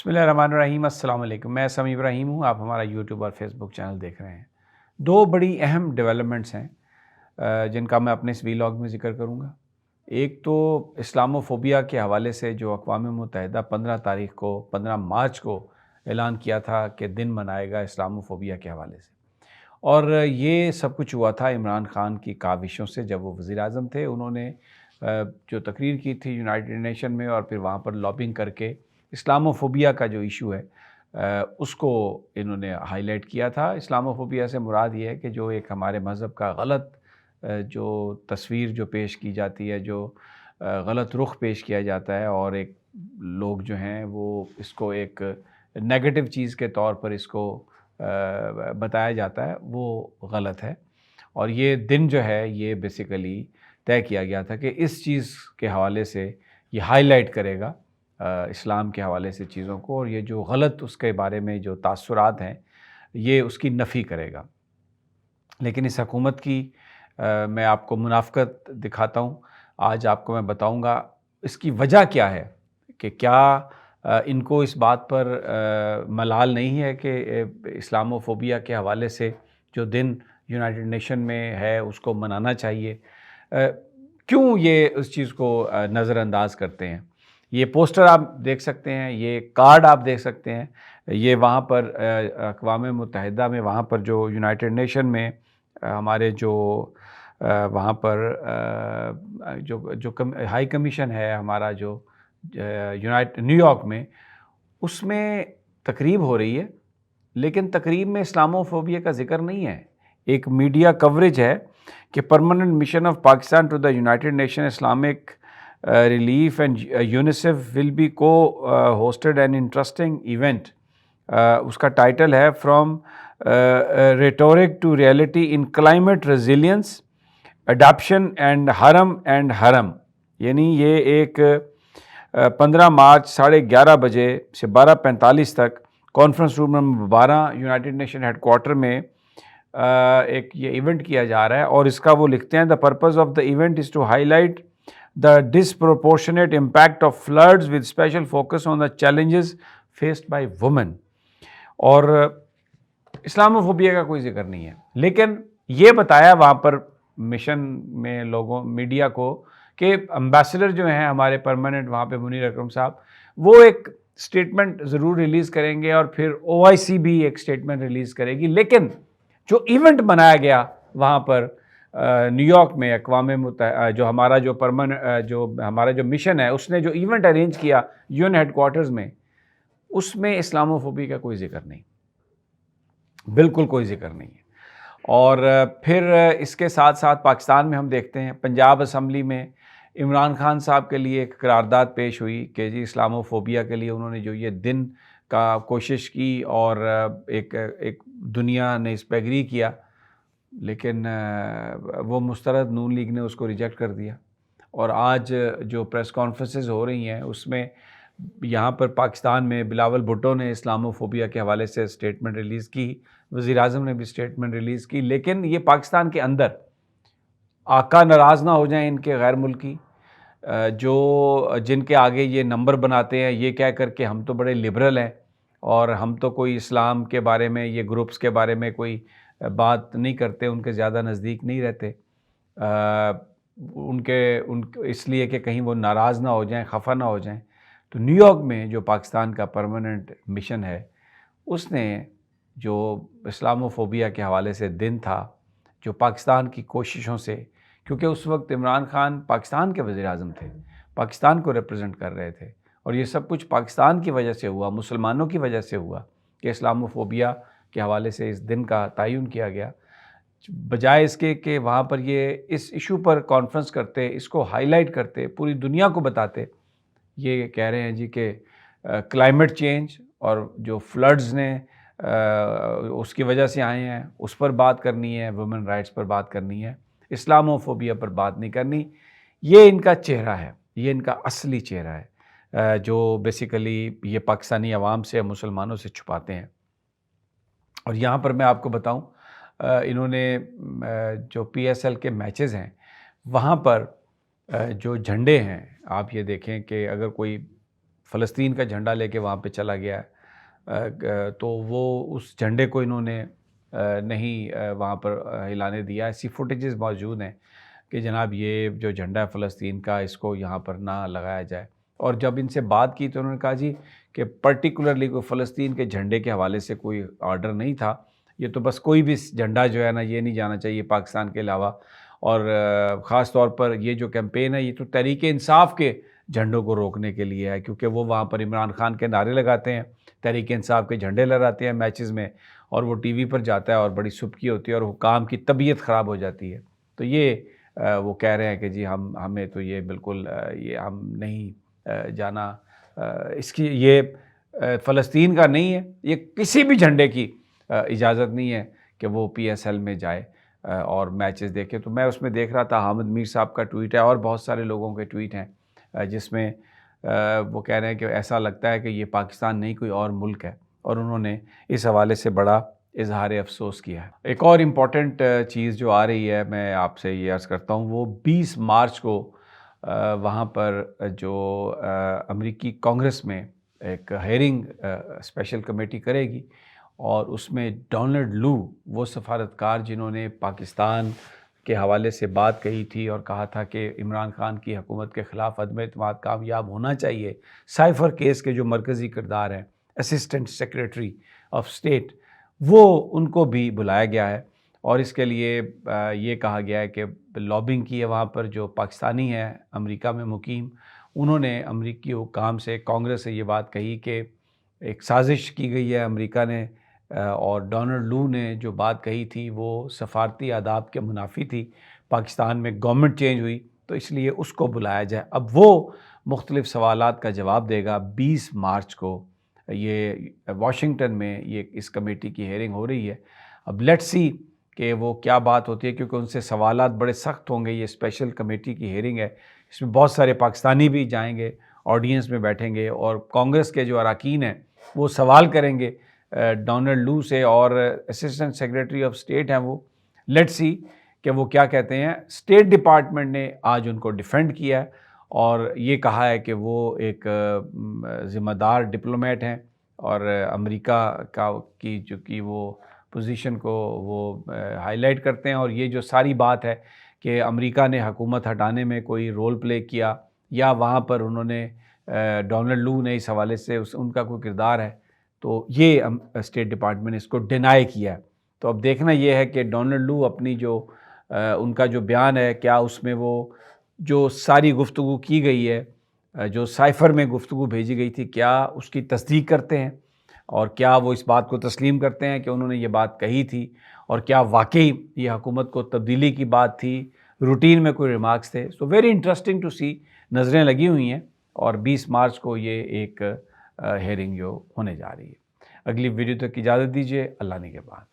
बिस्मिल्लाहिर्रहमानिर्रहीम। अस्सलाम वालेकुम। मैं समी इब्राहिम हूँ। आप हमारा यूट्यूब और फेसबुक चैनल देख रहे हैं। दो बड़ी अहम डेवलपमेंट्स हैं जिनका मैं अपने इस वीलॉग में ज़िक्र करूँगा। एक तो इस्लामोफोबिया के हवाले से जो अक़वाम मुत्तहिदा 15 तारीख़ को 15 मार्च को ऐलान किया था कि दिन मनाएगा इस्लामोफोबिया के हवाले से, और ये सब कुछ हुआ था इमरान ख़ान की काविशों से। जब वो वज़ीर-ए-आज़म थे, उन्होंने जो तकरीर की थी यूनाइटेड नेशन में, और फिर वहाँ पर लॉबिंग करके इस्लामोफोबिया का जो इशू है उसको इन्होंने हाईलाइट किया था। इस्लामोफोबिया से मुराद ये है कि जो एक हमारे मज़हब का गलत जो तस्वीर जो पेश की जाती है, जो गलत रुख पेश किया जाता है, और एक लोग जो हैं वो इसको एक नेगेटिव चीज़ के तौर पर इसको बताया जाता है, वो गलत है। और ये दिन जो है ये बेसिकली तय किया गया था कि इस चीज़ के हवाले से ये हाईलाइट करेगा इस्लाम के हवाले से चीज़ों को, और ये जो गलत उसके बारे में जो तासुरात हैं ये उसकी नफ़ी करेगा। लेकिन इस हुकूमत की मैं आपको मुनाफ़क़त दिखाता हूँ। आज आपको मैं बताऊँगा इसकी वजह क्या है, कि क्या इनको इस बात पर मलाल नहीं है कि इस्लामोफोबिया के हवाले से जो दिन यूनाइटेड नेशन में है उसको मनाना चाहिए। क्यों ये उस चीज़ को नज़रअंदाज करते हैं। ये पोस्टर आप देख सकते हैं, ये कार्ड आप देख सकते हैं, ये वहाँ पर अक़वाम मुत्तहिदा में, वहाँ पर जो यूनाइटेड नेशन में हमारे जो वहाँ पर जो हाई कमीशन है हमारा, जो न्यूयॉर्क में, उसमें तकरीब हो रही है, लेकिन तकरीब में इस्लामोफोबिया का ज़िक्र नहीं है। एक मीडिया कवरेज है कि permanent mission of Pakistan to the United Nation Islamic Relief and UNICEF will be cohosted an interesting event. उसका टाइटल है from rhetoric to reality in climate resilience adoption and harm. यानी ये एक 15 मार्च 11:30 बजे से 12:45 तक conference room number 12 United nation headquarter में एक ये इवेंट किया जा रहा है। और इसका वो लिखते हैं, the purpose of the event is to highlight the disproportionate impact of floods with special focus on the challenges faced by women. और इस्लामोफोबिया का कोई जिक्र नहीं है, लेकिन ये बताया वहाँ पर मिशन में लोगों मीडिया को कि एम्बेसडर जो हैं हमारे परमानेंट वहाँ पे मुनीर अकरम साहब, वो एक स्टेटमेंट ज़रूर रिलीज़ करेंगे, और फिर OIC भी एक स्टेटमेंट रिलीज़ करेगी। लेकिन जो इवेंट बनाया गया वहाँ पर न्यूयॉर्क में अक़वाम मुत्तहिदा जो हमारा जो जो हमारा जो मिशन है, उसने जो इवेंट अरेंज किया UN हेडक्वार्टर्स में, उसमें इस्लामोफोबिया का कोई ज़िक्र नहीं, बिल्कुल कोई ज़िक्र नहीं है। और फिर इसके साथ साथ पाकिस्तान में हम देखते हैं, पंजाब असम्बली में इमरान खान साहब के लिए एक करारदाद पेश हुई कि जी इस्लामोफोबिया के लिए उन्होंने जो ये दिन का कोशिश की, और एक दुनिया ने इस पर एग्री किया, लेकिन वो मुस्तरद नून लीग ने उसको रिजेक्ट कर दिया। और आज जो प्रेस कॉन्फ्रेंसेस हो रही हैं उसमें यहाँ पर पाकिस्तान में बिलावल भुट्टो ने इस्लामोफोबिया के हवाले से स्टेटमेंट रिलीज़ की, वज़ीर-ए-आज़म ने भी स्टेटमेंट रिलीज़ की। लेकिन ये पाकिस्तान के अंदर आका नाराज़ ना हो जाएं इनके गैर मुल्की, जो जिनके आगे ये नंबर बनाते हैं ये कह कर के हम तो बड़े लिबरल हैं, और हम तो कोई इस्लाम के बारे में, ये ग्रुप्स के बारे में कोई बात नहीं करते, उनके ज़्यादा नज़दीक नहीं रहते, उनके इसलिए कि कहीं वो नाराज़ ना हो जाएं, खफा ना हो जाएं। तो न्यूयॉर्क में जो पाकिस्तान का परमानेंट मिशन है, उसने जो इस्लामोफोबिया के हवाले से दिन था, जो पाकिस्तान की कोशिशों से, क्योंकि उस वक्त इमरान खान पाकिस्तान के वज़ीर-ए-आज़म थे, पाकिस्तान को रिप्रेजेंट कर रहे थे, और ये सब कुछ पाकिस्तान की वजह से हुआ, मुसलमानों की वजह से हुआ कि इस्लामोफोबिया के हवाले से इस दिन का तयन किया गया। बजाय इसके कि वहाँ पर ये इस इशू पर कॉन्फ्रेंस करते, इसको हाईलाइट करते, पूरी दुनिया को बताते, ये कह रहे हैं जी कि क्लाइमेट चेंज और जो फ्लड्स ने उसकी वजह से आए हैं उस पर बात करनी है, वुमेन राइट्स पर बात करनी है, इस्लामोफोबिया पर बात नहीं करनी। ये इनका चेहरा है, ये इनका असली चेहरा है, जो बेसिकली ये पाकिस्तानी अवाम से, मुसलमानों से छुपाते हैं। और यहाँ पर मैं आपको बताऊँ, इन्होंने जो PSL के मैचेस हैं वहाँ पर जो झंडे हैं, आप ये देखें कि अगर कोई فلسطین کا جھنڈا لے کے وہاں پہ چلا گیا ہے، تو وہ اس جھنڈے کو انہوں نے نہیں وہاں پر ہلانے دیا. ایسی فوٹیجز موجود ہیں کہ جناب یہ جو جھنڈا ہے فلسطین کا اس کو یہاں پر نہ لگایا جائے. اور جب ان سے بات کی تو انہوں نے کہا جی کہ پرٹیکولرلی کوئی فلسطین کے جھنڈے کے حوالے سے کوئی آرڈر نہیں تھا، یہ تو بس کوئی بھی جھنڈا جو ہے نا یہ نہیں جانا چاہیے پاکستان کے علاوہ. اور خاص طور پر یہ جو کیمپین ہے یہ تو تحریک انصاف کے جھنڈوں کو روکنے کے لیے ہے، کیونکہ وہ وہاں پر عمران خان کے نعرے لگاتے ہیں، تحریک انصاف کے جھنڈے لہراتے ہیں میچز میں، اور وہ ٹی وی پر جاتا ہے اور بڑی سبکی ہوتی ہے اور حکام کی طبیعت خراب ہو جاتی ہے. تو یہ وہ کہہ رہے ہیں کہ جی ہمیں تو یہ بالکل یہ ہم نہیں جانا، اس کی یہ فلسطین کا نہیں ہے، یہ کسی بھی جھنڈے کی اجازت نہیں ہے کہ وہ پی ایس ایل میں جائے اور میچز دیکھے. تو میں اس میں دیکھ رہا تھا حامد میر صاحب کا ٹویٹ ہے اور بہت سارے لوگوں کے ٹویٹ ہیں جس میں وہ کہہ رہے ہیں کہ ایسا لگتا ہے کہ یہ پاکستان نہیں کوئی اور ملک ہے، اور انہوں نے اس حوالے سے بڑا اظہار افسوس کیا ہے. ایک اور امپورٹنٹ چیز جو آ رہی ہے میں آپ سے یہ عرض کرتا ہوں، وہ 20 مارچ کو وہاں پر جو امریکی کانگریس میں ایک ہیئرنگ اسپیشل کمیٹی کرے گی، اور اس میں ڈونلڈ لو وہ سفارتکار جنہوں نے پاکستان کے حوالے سے بات کہی تھی اور کہا تھا کہ عمران خان کی حکومت کے خلاف عدم اعتماد کامیاب ہونا چاہیے، سائفر کیس کے جو مرکزی کردار ہیں اسسٹنٹ سیکریٹری آف اسٹیٹ، وہ ان کو بھی بلایا گیا ہے. اور اس کے لیے یہ کہا گیا ہے کہ لابنگ کی ہے وہاں پر جو پاکستانی ہیں امریکہ میں مقیم، انہوں نے امریکی حکام سے کانگریس سے یہ بات کہی کہ ایک سازش کی گئی ہے امریکہ نے، اور ڈونلڈ لو نے جو بات کہی تھی وہ سفارتی آداب کے منافی تھی. پاکستان میں گورنمنٹ چینج ہوئی تو اس لیے اس کو بلایا جائے. اب وہ مختلف سوالات کا جواب دے گا. 20 مارچ کو یہ واشنگٹن میں یہ اس کمیٹی کی ہیئرنگ ہو رہی ہے. اب لیٹس سی کہ وہ کیا بات ہوتی ہے، کیونکہ ان سے سوالات بڑے سخت ہوں گے. یہ اسپیشل کمیٹی کی ہیئرنگ ہے، اس میں بہت سارے پاکستانی بھی جائیں گے، آڈینس میں بیٹھیں گے، اور کانگریس کے جو اراکین ہیں وہ سوال کریں گے ڈونلڈ لو سے، اور اسسٹنٹ سیکریٹری آف اسٹیٹ ہیں وہ. لیٹس سی کہ وہ کیا کہتے ہیں. اسٹیٹ ڈپارٹمنٹ نے آج ان کو ڈیفینڈ کیا ہے اور یہ کہا ہے کہ وہ ایک ذمہ دار ڈپلومیٹ ہیں، اور امریکہ کی جو کہ وہ پوزیشن کو وہ ہائی لائٹ کرتے ہیں. اور یہ جو ساری بات ہے کہ امریکہ نے حکومت ہٹانے میں کوئی رول پلے کیا، یا وہاں پر انہوں نے ڈونلڈ لو نے اس حوالے سے ان کا کوئی کردار ہے، تو یہ اسٹیٹ ڈپارٹمنٹ نے اس کو ڈینائی کیا ہے. تو اب دیکھنا یہ ہے کہ ڈونلڈ لو اپنی جو ان کا جو بیان ہے، کیا اس میں وہ جو ساری گفتگو کی گئی ہے، جو سائفر میں گفتگو بھیجی گئی تھی، کیا اس کی تصدیق کرتے ہیں، اور کیا وہ اس بات کو تسلیم کرتے ہیں کہ انہوں نے یہ بات کہی تھی، اور کیا واقعی یہ حکومت کو تبدیلی کی بات تھی، روٹین میں کوئی ریمارکس تھے. سو ویری انٹرسٹنگ ٹو سی. نظریں لگی ہوئی ہیں، اور 20 مارچ کو یہ ایک ہیئرنگ جو ہونے جا رہی ہے. اگلی ویڈیو تک اجازت دیجیے. اللہ نے کے بعد.